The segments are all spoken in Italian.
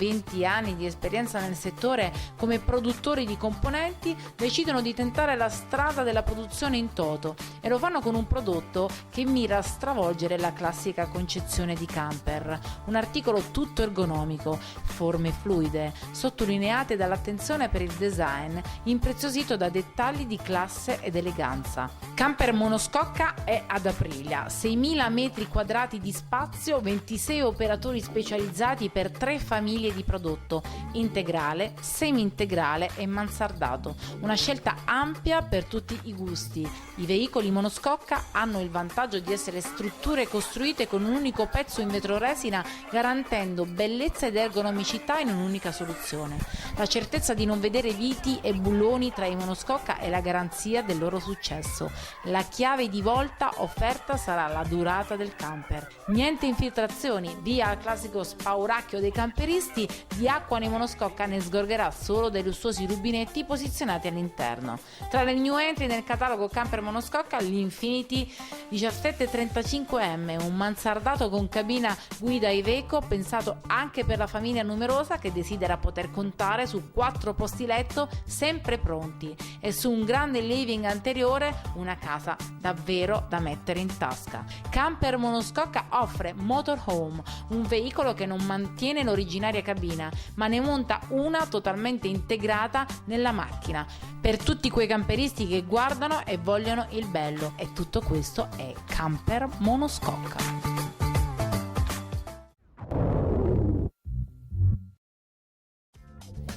20 anni di esperienza nel settore come produttori di componenti, decidono di tentare la strada della produzione in toto e lo fanno con un prodotto che mira a stravolgere la classica concezione di camper. Un articolo tutto ergonomico, forme fluide, sottolineate dall'attenzione per il design, impreziosito da dettagli di classe ed eleganza. Camper monoscocca è ad Aprilia, 6.000 metri quadrati di spazio, 26 operatori specializzati per 3 famiglie di prodotto, integrale, semi-integrale e mansardato. Una scelta ampia per tutti i gusti. I veicoli monoscocca hanno il vantaggio di essere strutture costruite con un unico pezzo in vetroresina, garantendo bellezza ed ergonomicità in un'unica soluzione. La certezza di non vedere viti e bulloni tra i monoscocca è la garanzia del loro successo. La chiave di volta offerta sarà la durata del camper. Niente infiltrazioni, via al classico spauracchio dei camperisti, di acqua nei monoscocca ne sgorgerà solo dai lussuosi rubinetti posizionati all'interno. Tra le new entry nel catalogo camper monoscocca l'Infiniti 1735M, un mansardato con cabina guida Iveco pensato anche per la famiglia numerosa che desidera poter contare su 4 posti letto sempre pronti e su un grande living anteriore, una casa davvero da mettere in tasca. Camper monoscocca offre motorhome, un veicolo che non mantiene l'originaria cabina ma ne monta una totalmente integrata nella macchina per tutti quei camperisti che guardano e vogliono il bello, e tutto questo è camper monoscocca.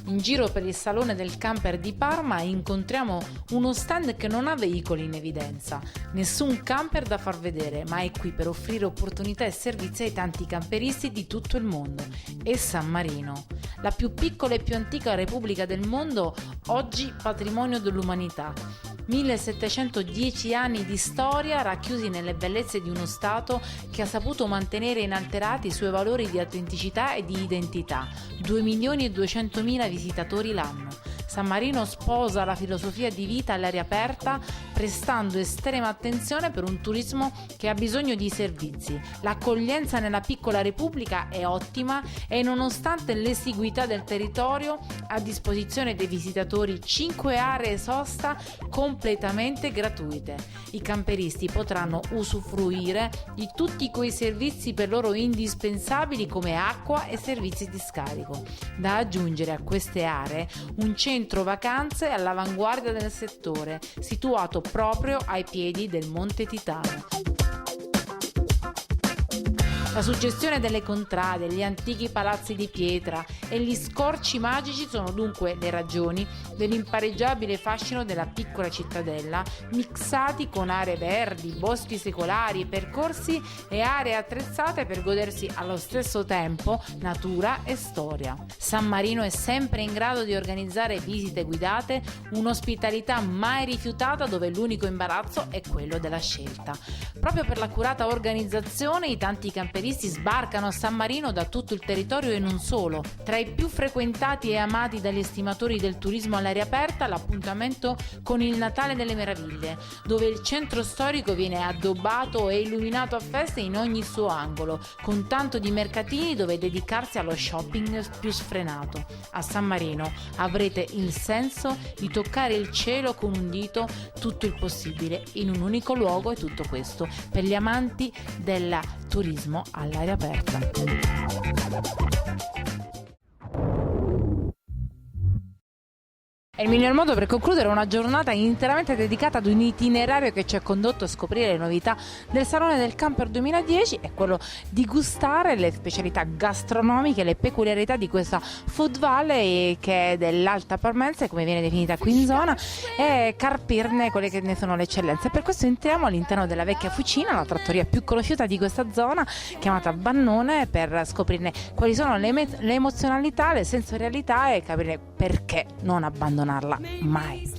In giro per il salone del camper di Parma incontriamo uno stand che non ha veicoli in evidenza, nessun camper da far vedere, ma è qui per offrire opportunità e servizi ai tanti camperisti di tutto il mondo. È San Marino, la più piccola e più antica repubblica del mondo, oggi patrimonio dell'umanità. 1710 anni di storia racchiusi nelle bellezze di uno Stato che ha saputo mantenere inalterati i suoi valori di autenticità e di identità. 2.200.000 visitatori l'anno. San Marino sposa la filosofia di vita all'aria aperta, prestando estrema attenzione per un turismo che ha bisogno di servizi. L'accoglienza nella piccola repubblica è ottima e, nonostante l'esiguità del territorio, a disposizione dei visitatori 5 aree sosta completamente gratuite. I camperisti potranno usufruire di tutti quei servizi per loro indispensabili come acqua e servizi di scarico. Da aggiungere a queste aree un centro vacanze all'avanguardia del settore, situato proprio ai piedi del Monte Titano. La suggestione delle contrade, gli antichi palazzi di pietra e gli scorci magici sono dunque le ragioni dell'impareggiabile fascino della piccola cittadella, mixati con aree verdi, boschi secolari, percorsi e aree attrezzate per godersi allo stesso tempo natura e storia. San Marino è sempre in grado di organizzare visite guidate, un'ospitalità mai rifiutata dove l'unico imbarazzo è quello della scelta. Proprio per l'accurata organizzazione i tanti camperisti sbarcano a San Marino da tutto il territorio e non solo. Tra i più frequentati e amati dagli estimatori del turismo all'aria aperta, l'appuntamento con il Natale delle Meraviglie, dove il centro storico viene addobbato e illuminato a feste in ogni suo angolo, con tanto di mercatini dove dedicarsi allo shopping più sfrenato. A San Marino avrete il senso di toccare il cielo con un dito, tutto il possibile in un unico luogo, e tutto questo per gli amanti del turismo all'aria aperta. È il miglior modo per concludere una giornata interamente dedicata ad un itinerario che ci ha condotto a scoprire le novità del Salone del Camper 2010 e quello di gustare le specialità gastronomiche, le peculiarità di questa Food Valley che è dell'Alta Parmense, come viene definita qui in zona, e carpirne quelle che ne sono le eccellenze. Per questo entriamo all'interno della vecchia Fucina, la trattoria più conosciuta di questa zona, chiamata Vannone, per scoprirne quali sono le emozionalità, le sensorialità e capire perché non abbandonarla mai.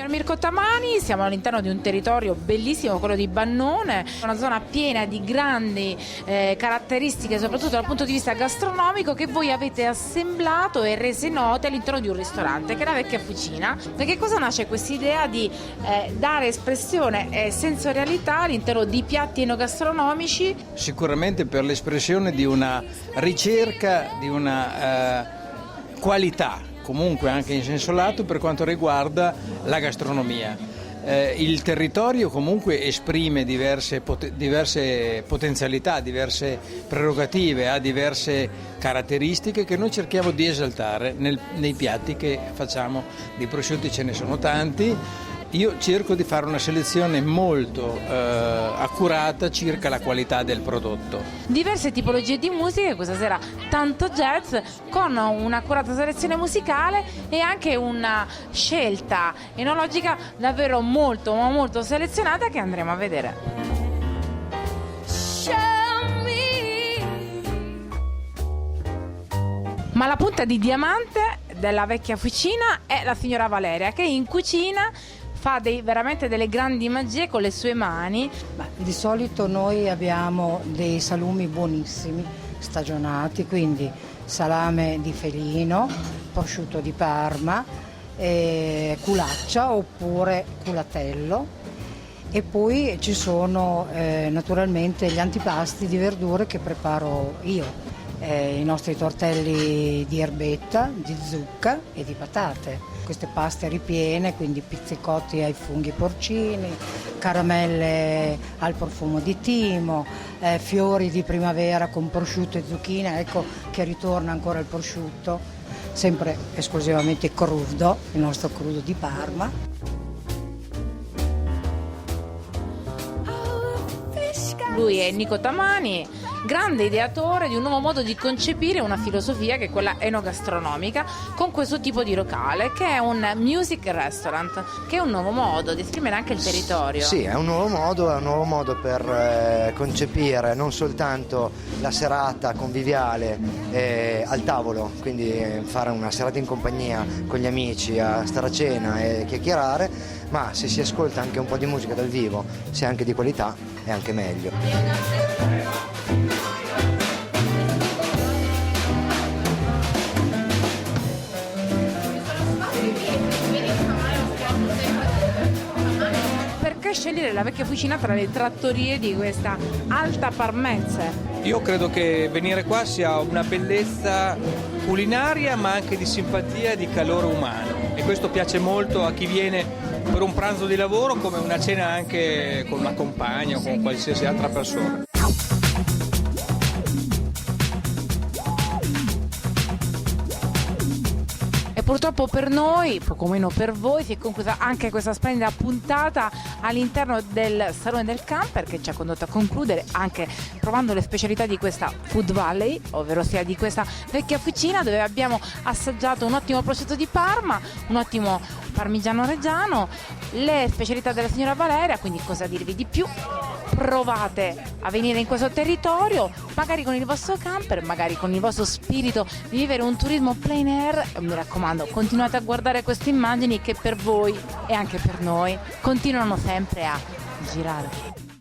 Signor Mirko Tamani, siamo all'interno di un territorio bellissimo, quello di Bannone, una zona piena di grandi caratteristiche, soprattutto dal punto di vista gastronomico, che voi avete assemblato e rese note all'interno di un ristorante, che è la Vecchia Fucina. Da che cosa nasce questa idea di dare espressione e sensorialità all'interno di piatti enogastronomici? Sicuramente per l'espressione di una ricerca, di una qualità, comunque anche in senso lato, per quanto riguarda la gastronomia. Il territorio comunque esprime diverse potenzialità, diverse prerogative, ha diverse caratteristiche che noi cerchiamo di esaltare nei piatti che facciamo. Di prosciutti ce ne sono tanti. Io cerco di fare una selezione molto accurata circa la qualità del prodotto. Diverse tipologie di musiche, questa sera tanto jazz, con un'accurata selezione musicale e anche una scelta enologica davvero molto ma molto selezionata, che andremo a vedere. Ma la punta di diamante della Vecchia Fucina è la signora Valeria, che in cucina fa veramente delle grandi magie con le sue mani. Di solito noi abbiamo dei salumi buonissimi, stagionati, quindi salame di felino, prosciutto di Parma, culaccia oppure culatello, e poi ci sono naturalmente gli antipasti di verdure che preparo io. I nostri tortelli di erbetta, di zucca e di patate. Queste paste ripiene, quindi pizzicotti ai funghi porcini, caramelle al profumo di timo, fiori di primavera con prosciutto e zucchine, ecco che ritorna ancora il prosciutto, sempre esclusivamente crudo, il nostro crudo di Parma. Lui è Nico Tamani, grande ideatore di un nuovo modo di concepire una filosofia, che è quella enogastronomica, con questo tipo di locale, che è un music restaurant, che è un nuovo modo di esprimere anche il territorio. Sì, è un nuovo modo per concepire non soltanto la serata conviviale al tavolo, quindi fare una serata in compagnia con gli amici, a stare a cena e chiacchierare, ma se si ascolta anche un po' di musica dal vivo, se è anche di qualità, è anche meglio. Perché scegliere la Vecchia Fucina tra le trattorie di questa alta parmense? Io credo che venire qua sia una bellezza culinaria, ma anche di simpatia e di calore umano, e questo piace molto a chi viene per un pranzo di lavoro, come una cena anche con una compagna o con qualsiasi altra persona. Purtroppo per noi, poco meno per voi, si è conclusa anche questa splendida puntata all'interno del Salone del Camper, che ci ha condotto a concludere anche provando le specialità di questa Food Valley, ovvero sia di questa Vecchia Fucina, dove abbiamo assaggiato un ottimo prosciutto di Parma, un ottimo parmigiano reggiano, le specialità della signora Valeria. Quindi cosa dirvi di più? Provate a venire in questo territorio, magari con il vostro camper, magari con il vostro spirito di vivere un turismo plein air. Mi raccomando, continuate a guardare queste immagini che per voi e anche per noi continuano sempre a girare.